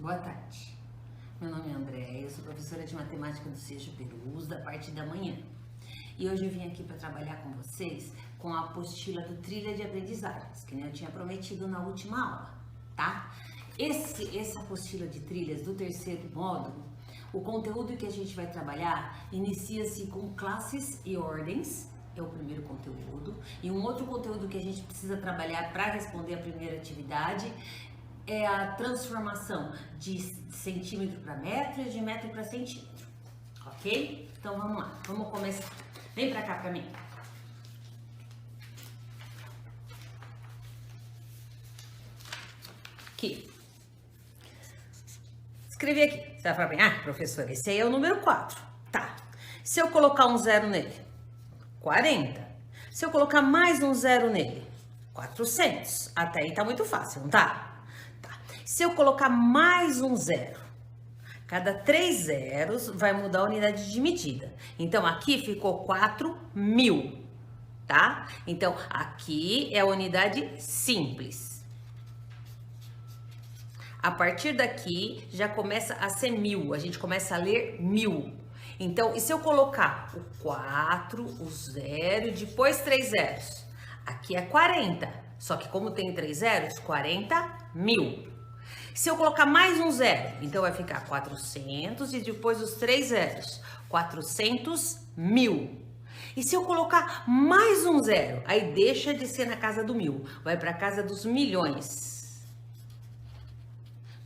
Boa tarde. Meu nome é Andréia, eu sou professora de matemática do Seixo Perus, da parte da manhã. E hoje eu vim aqui para trabalhar com vocês com a apostila do Trilha de Aprendizagens, que nem eu tinha prometido na última aula, tá? Essa apostila de trilhas do terceiro módulo, o conteúdo que a gente vai trabalhar inicia-se com classes e ordens, é o primeiro conteúdo, e um outro conteúdo que a gente precisa trabalhar para responder a primeira atividade é a transformação de centímetro para metro e de metro para centímetro, ok? Então vamos lá, vamos começar. Vem pra cá pra mim. Aqui. Escrevi aqui. Você vai falar bem, professora, esse aí é o número 4. Tá. Se eu colocar um zero nele, 40. Se eu colocar mais um zero nele, 400. Até aí tá muito fácil, não tá? Se eu colocar mais um zero, cada 3 zeros vai mudar a unidade de medida. Então, aqui ficou 4.000, tá? Então, aqui é a unidade simples. A partir daqui, já começa a ser 1.000. A gente começa a ler 1.000. Então, e se eu colocar o 4, o 0 e depois 3 zeros? Aqui é 40. Só que como tem 3 zeros, 40.000. Se eu colocar mais um zero, então vai ficar 400 e depois os 3 zeros, 400.000. E se eu colocar mais um zero, aí deixa de ser na casa do 1.000, vai para a casa dos milhões.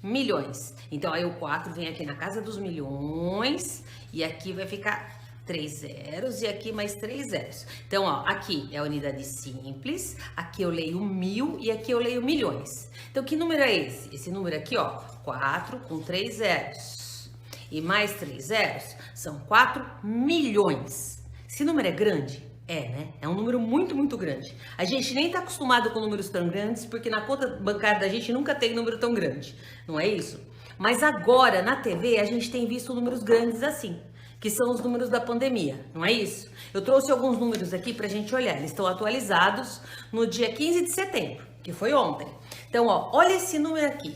Milhões. Então aí o 4 vem aqui na casa dos milhões e aqui vai ficar 3 zeros e aqui mais 3 zeros. Então, ó, aqui é a unidade simples, aqui eu leio 1.000 e aqui eu leio milhões. Então, que número é esse? Esse número aqui, ó, 4 com 3 zeros e mais 3 zeros são 4 milhões. Esse número é grande? É, né? É um número muito, muito grande. A gente nem tá acostumado com números tão grandes porque na conta bancária da gente nunca tem número tão grande, não é isso? Mas agora, na TV, a gente tem visto números grandes assim, que são os números da pandemia, não é isso? Eu trouxe alguns números aqui pra gente olhar, eles estão atualizados no dia 15 de setembro, que foi ontem. Então, ó, olha esse número aqui.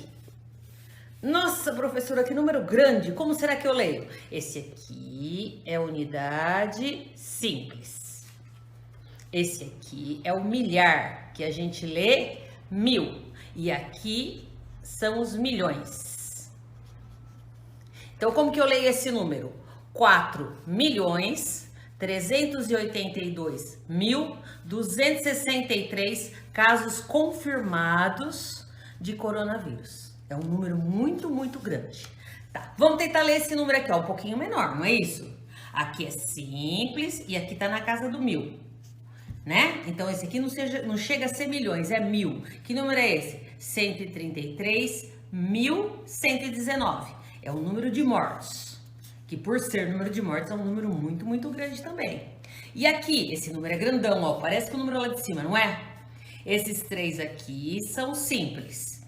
Nossa, professora, que número grande, como será que eu leio? Esse aqui é a unidade simples. Esse aqui é o milhar, que a gente lê 1.000. E aqui são os milhões. Então, como que eu leio esse número? 4.382.263 casos confirmados de coronavírus. É um número muito, muito grande. Tá, vamos tentar ler esse número aqui, ó, um pouquinho menor, não é isso? Aqui é simples e aqui tá na casa do 1.000, né? Então esse aqui não chega a ser milhões, é 1.000. Que número é esse? 133.119. É o número de mortos, que por ser número de mortes é um número muito, muito grande também. E aqui, esse número é grandão, ó, parece que o número lá de cima, não é? Esses 3 aqui são simples.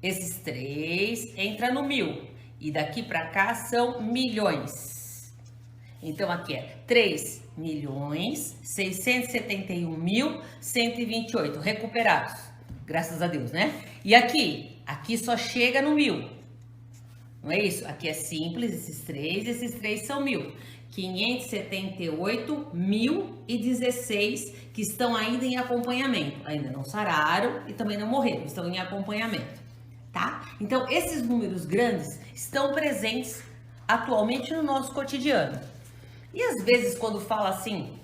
Esses 3 entram no 1.000. E daqui pra cá são milhões. Então aqui é 3.671.128 recuperados. Graças a Deus, né? E aqui só chega no 1.000. Não é isso? Aqui é simples, esses 3 são 1.000. 578.016 que estão ainda em acompanhamento. Ainda não sararam e também não morreram, estão em acompanhamento, tá? Então, esses números grandes estão presentes atualmente no nosso cotidiano. E às vezes, quando fala assim,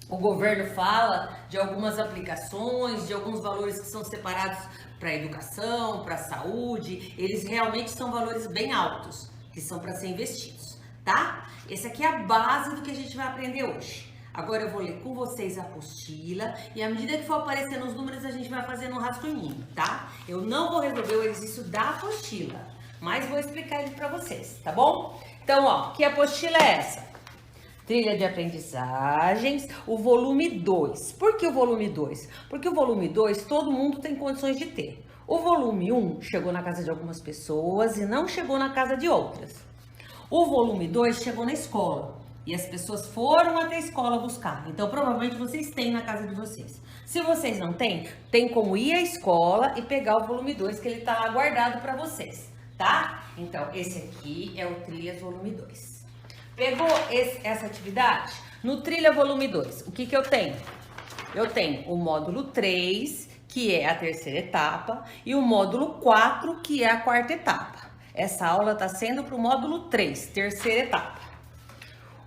o governo fala de algumas aplicações, de alguns valores que são separados para a educação, para a saúde, eles realmente são valores bem altos, que são para ser investidos, tá? Essa aqui é a base do que a gente vai aprender hoje. Agora eu vou ler com vocês a apostila e à medida que for aparecendo os números, a gente vai fazendo um rascunhinho, tá? Eu não vou resolver o exercício da apostila, mas vou explicar ele para vocês, tá bom? Então, ó, que apostila é essa? Trilha de Aprendizagens, o volume 2. Por que o volume 2? Porque o volume 2 todo mundo tem condições de ter. O volume 1 chegou na casa de algumas pessoas e não chegou na casa de outras. O volume 2 chegou na escola e as pessoas foram até a escola buscar. Então, provavelmente vocês têm na casa de vocês. Se vocês não têm, tem como ir à escola e pegar o volume 2, que ele tá lá guardado para vocês, tá? Então, esse aqui é o Trilhas Volume 2. Pegou essa atividade? No Trilha Volume 2, o que eu tenho? Eu tenho o módulo 3, que é a terceira etapa, e o módulo 4, que é a quarta etapa. Essa aula está sendo para o módulo 3, terceira etapa.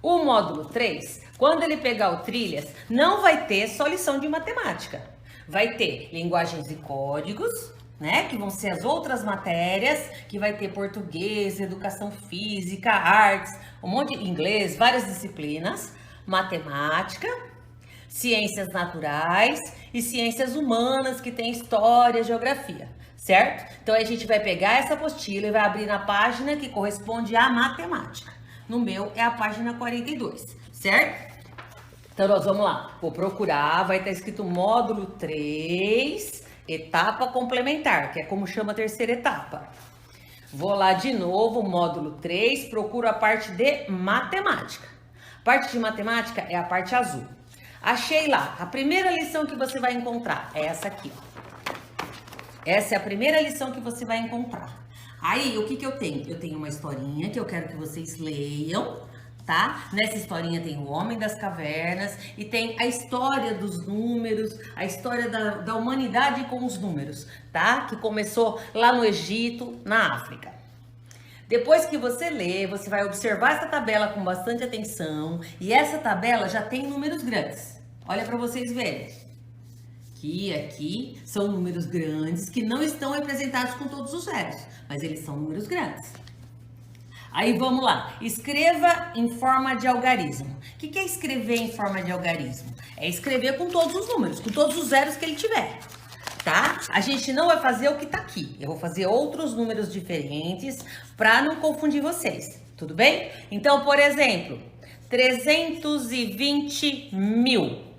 O módulo 3, quando ele pegar o Trilhas, não vai ter só lição de matemática. Vai ter linguagens e códigos, né? Que vão ser as outras matérias, que vai ter português, educação física, artes, um monte de inglês, várias disciplinas, matemática, ciências naturais e ciências humanas, que tem história, geografia, certo? Então a gente vai pegar essa apostila e vai abrir na página que corresponde à matemática. No meu é a página 42, certo? Então nós vamos lá, vou procurar, vai estar escrito módulo 3, etapa complementar, que é como chama a terceira etapa. Vou lá de novo, módulo 3, procuro a parte de matemática. A parte de matemática é a parte azul. Achei lá, a primeira lição que você vai encontrar é essa aqui, ó. Essa é a primeira lição que você vai encontrar. Aí, o que eu tenho? Eu tenho uma historinha que eu quero que vocês leiam, tá? Nessa historinha tem o Homem das Cavernas e tem a história dos números, a história da humanidade com os números, tá? Que começou lá no Egito, na África. Depois que você lê, você vai observar essa tabela com bastante atenção e essa tabela já tem números grandes. Olha para vocês verem. Aqui são números grandes que não estão representados com todos os zeros, mas eles são números grandes. Aí vamos lá, escreva em forma de algarismo. O que é escrever em forma de algarismo? É escrever com todos os números, com todos os zeros que ele tiver, tá? A gente não vai fazer o que tá aqui, eu vou fazer outros números diferentes para não confundir vocês, tudo bem? Então, por exemplo, 320 mil.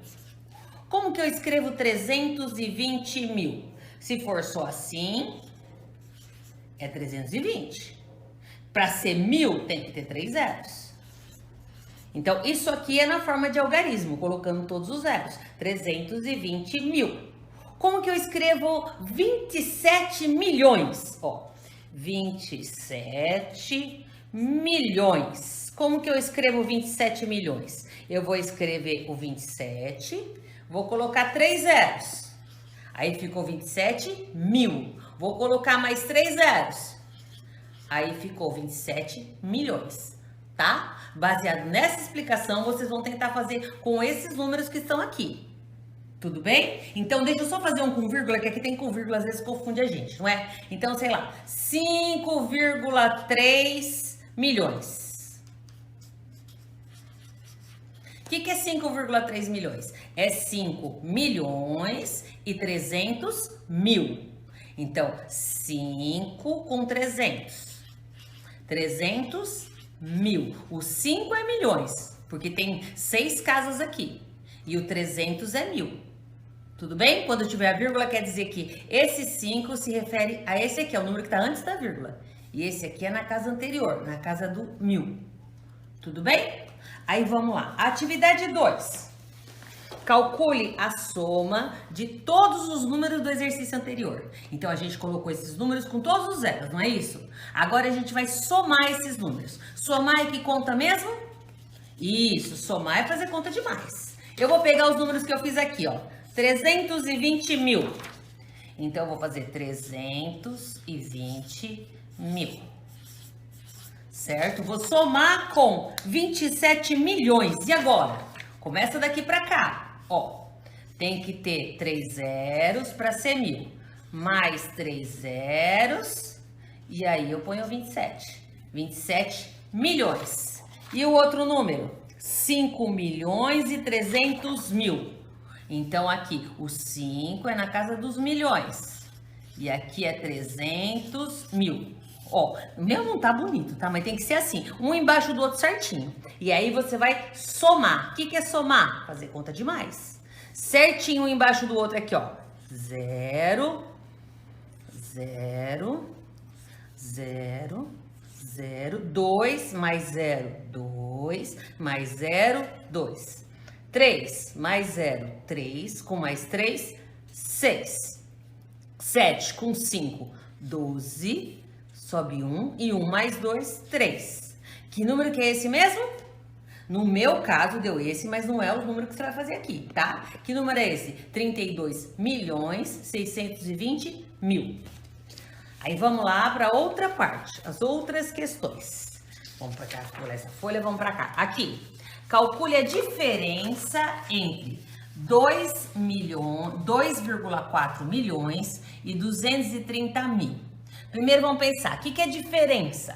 Como que eu escrevo 320 mil? Se for só assim, é 320. Para ser 1000, tem que ter 3 zeros. Então, isso aqui é na forma de algarismo, colocando todos os zeros. 320 mil. Como que eu escrevo 27 milhões? Ó, 27 milhões. Como que eu escrevo 27 milhões? Eu vou escrever o 27, vou colocar 3 zeros. Aí ficou 27 mil. Vou colocar mais 3 zeros. Aí ficou 27 milhões, tá? Baseado nessa explicação, vocês vão tentar fazer com esses números que estão aqui. Tudo bem? Então, deixa eu só fazer um com vírgula, que aqui tem com vírgula, às vezes confunde a gente, não é? Então, sei lá, 5,3 milhões. O que é 5,3 milhões? É 5 milhões e 300 mil. Então, 5 com 300. 300 mil. O 5 é milhões, porque tem 6 casas aqui. E o 300 é mil. Tudo bem? Quando tiver a vírgula, quer dizer que esse 5 se refere a esse aqui, é o número que está antes da vírgula. E esse aqui é na casa anterior, na casa do 1000. Tudo bem? Aí vamos lá. Atividade 2. Calcule a soma de todos os números do exercício anterior. Então, a gente colocou esses números com todos os zeros, não é isso? Agora, a gente vai somar esses números. Somar é que conta mesmo? Isso, somar é fazer conta demais. Eu vou pegar os números que eu fiz aqui, ó. 320 mil. Então, eu vou fazer 320 mil. Certo? Vou somar com 27 milhões. E agora? Começa daqui pra cá. Ó, tem que ter 3 zeros para ser 1000. Mais 3 zeros. E aí eu ponho 27. 27 milhões. E o outro número? 5 milhões e 300 mil. Então, aqui, o 5 é na casa dos milhões. E aqui é 300 mil. Ó, o meu não tá bonito, tá? Mas tem que ser assim, um embaixo do outro certinho. E aí você vai somar. O que é somar? Fazer conta demais. Certinho um embaixo do outro aqui, ó. 0, 0, 0, 0, 2, mais 0, 2, mais 0, 2. 3, mais 0, 3, com mais 3, 6. 7 com 5, 12. sobe 1 e 1 mais 2, 3. Que número que é esse mesmo? No meu caso, deu esse, mas não é o número que você vai fazer aqui, tá? Que número é esse? 32.620.000. Aí vamos lá para outra parte, as outras questões. Vamos para cá, pular essa folha, vamos para cá. Aqui, calcule a diferença entre 2,4 milhões e 230 mil. Primeiro vamos pensar, o que é diferença?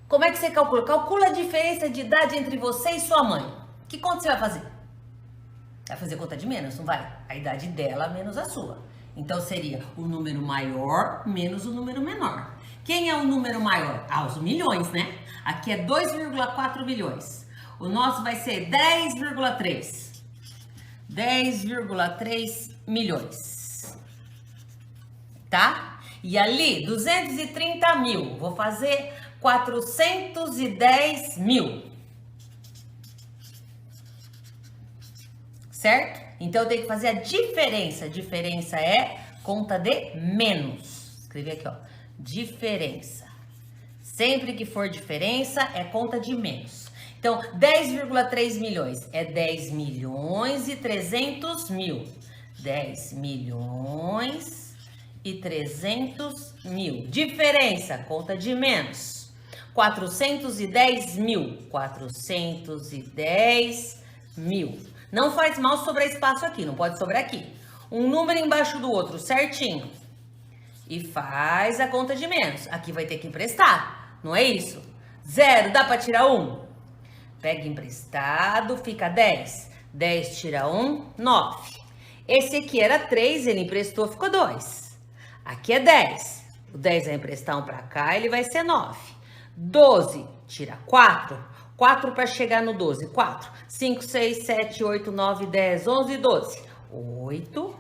Como é que você calcula? Calcula a diferença de idade entre você e sua mãe. Que conta você vai fazer? Vai fazer conta de menos, não vai? A idade dela menos a sua. Então seria o número maior menos o número menor. Quem é o número maior? Ah, os milhões, né? Aqui é 2,4 milhões. O nosso vai ser 10,3. 10,3 milhões. Tá? E ali, 230 mil. Vou fazer 410 mil. Certo? Então, eu tenho que fazer a diferença. A diferença é conta de menos. Escrevi aqui, ó. Diferença. Sempre que for diferença, é conta de menos. Então, 10,3 milhões é 10 milhões e 300 mil. 10 milhões e 300 mil. Diferença, conta de menos. 410 mil. 410 mil. Não faz mal sobrar espaço aqui, não pode sobrar aqui. Um número embaixo do outro, certinho. E faz a conta de menos. Aqui vai ter que emprestar, não é isso? 0, dá para tirar 1? Pega emprestado, fica 10. 10 tira 1, 9. Esse aqui era 3, ele emprestou, ficou 2. Aqui é 10. O 10 vai emprestar 1 para cá, ele vai ser 9. 12 tira 4. 4 para chegar no 12. 4, 5, 6, 7, 8, 9, 10, 11, 12. 8.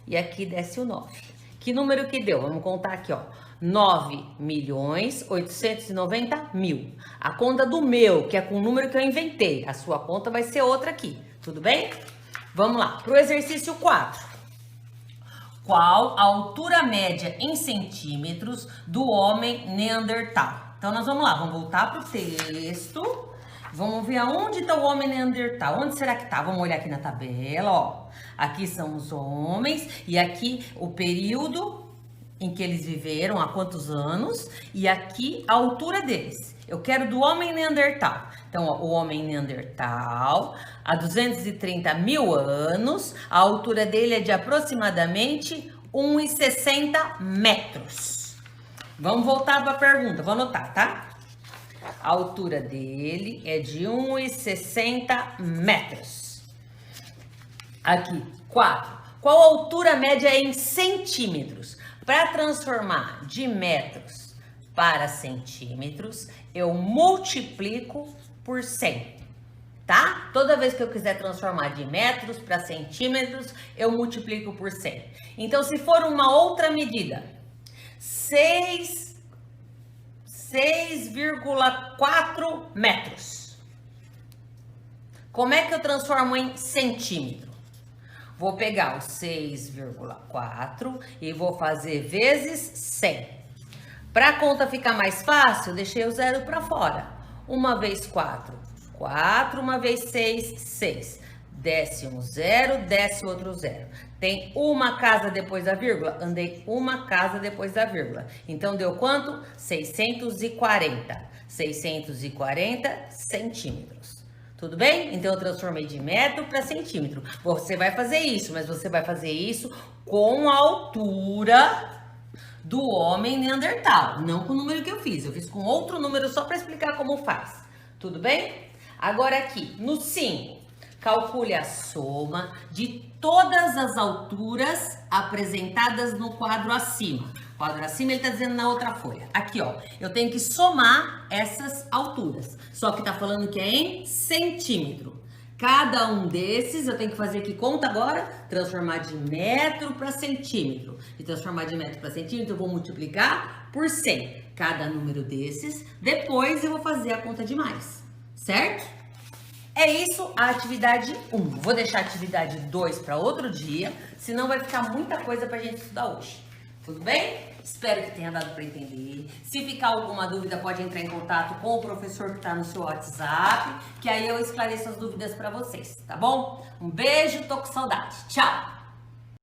E aqui desce o 9. Que número que deu? Vamos contar aqui, ó. 9.890.000. A conta do meu, que é com o número que eu inventei. A sua conta vai ser outra aqui. Tudo bem? Vamos lá. Para o exercício 4. Qual a altura média em centímetros do homem Neandertal? Então, nós vamos lá, vamos voltar para o texto, vamos ver aonde está o homem Neandertal, onde será que está? Vamos olhar aqui na tabela, ó. Aqui são os homens e aqui o período em que eles viveram, há quantos anos, e aqui a altura deles. Eu quero do homem Neandertal. Então, ó, o homem Neandertal, há 230 mil anos, a altura dele é de aproximadamente 1,60 metros. Vamos voltar para a pergunta, vou anotar, tá? A altura dele é de 1,60 metros. Aqui, 4. Qual a altura média em centímetros? Para transformar de metros para centímetros, eu multiplico por 100, tá? Toda vez que eu quiser transformar de metros para centímetros, eu multiplico por 100. Então, se for uma outra medida, 6,4 metros. Como é que eu transformo em centímetro? Vou pegar o 6,4 e vou fazer vezes 100. Para a conta ficar mais fácil, deixei o zero para fora. 1 vezes 4, 4. 1 vezes 6, 6. Desce um zero, desce outro zero. Tem uma casa depois da vírgula? Andei uma casa depois da vírgula. Então, deu quanto? 640. 640 centímetros. Tudo bem? Então, eu transformei de metro para centímetro. Você vai fazer isso, mas você vai fazer isso com a altura do homem Neandertal. Não com o número que eu fiz. Eu fiz com outro número só para explicar como faz. Tudo bem? Agora aqui, no 5. Calcule a soma de todas as alturas apresentadas no quadro acima. O quadro acima, ele está dizendo na outra folha. Aqui, ó, eu tenho que somar essas alturas. Só que tá falando que é em centímetro. Cada um desses, eu tenho que fazer que conta agora? Transformar de metro para centímetro. E transformar de metro para centímetro, eu vou multiplicar por 100. Cada número desses, depois eu vou fazer a conta de mais. Certo? É isso a atividade 1. Vou deixar a atividade 2 para outro dia, senão vai ficar muita coisa para a gente estudar hoje. Tudo bem? Espero que tenha dado para entender. Se ficar alguma dúvida, pode entrar em contato com o professor que está no seu WhatsApp, que aí eu esclareço as dúvidas para vocês, tá bom? Um beijo, tô com saudade. Tchau!